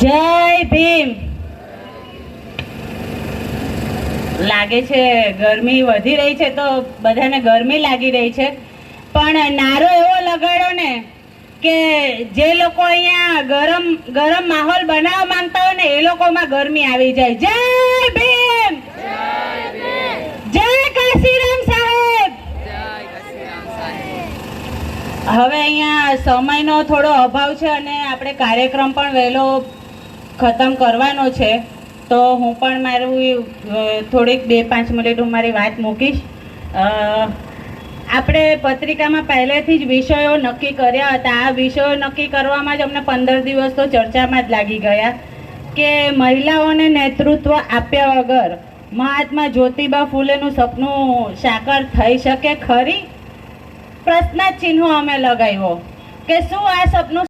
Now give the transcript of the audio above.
જય ભીમ. લાગે છે ગરમી વધી રહી છે તો બધાને ગરમી લાગી રહી છે, પણ નારો એવો લગાડો ને કે જે લોકો અહીંયા ગરમ ગરમ માહોલ બનાવવા માંગતા હોય ને એ લોકોમાં ગરમી આવી જાય. જય ભીમ, જય કાશીરામ સાહેબ. હવે અહીંયા સમયનો થોડો અભાવ છે અને આપણે કાર્યક્રમ પણ વહેલો ખતમ કરવાનો છે, તો હું પણ મારું થોડીક 2-5 મિનિટ હું મારી વાત મૂકીશ. આપણે પત્રિકામાં પહેલેથી જ વિષયો નક્કી કર્યા હતા. આ વિષયો નક્કી કરવામાં જ અમને 15 દિવસ તો ચર્ચામાં જ લાગી ગયા કે મહિલાઓને નેતૃત્વ આપ્યા વગર મહાત્મા જ્યોતિબા ફૂલેનું સપનું સાકાર થઈ શકે ખરી? પ્રશ્ન ચિહ્નો અમે લગાવ્યો કે શું આ સપનું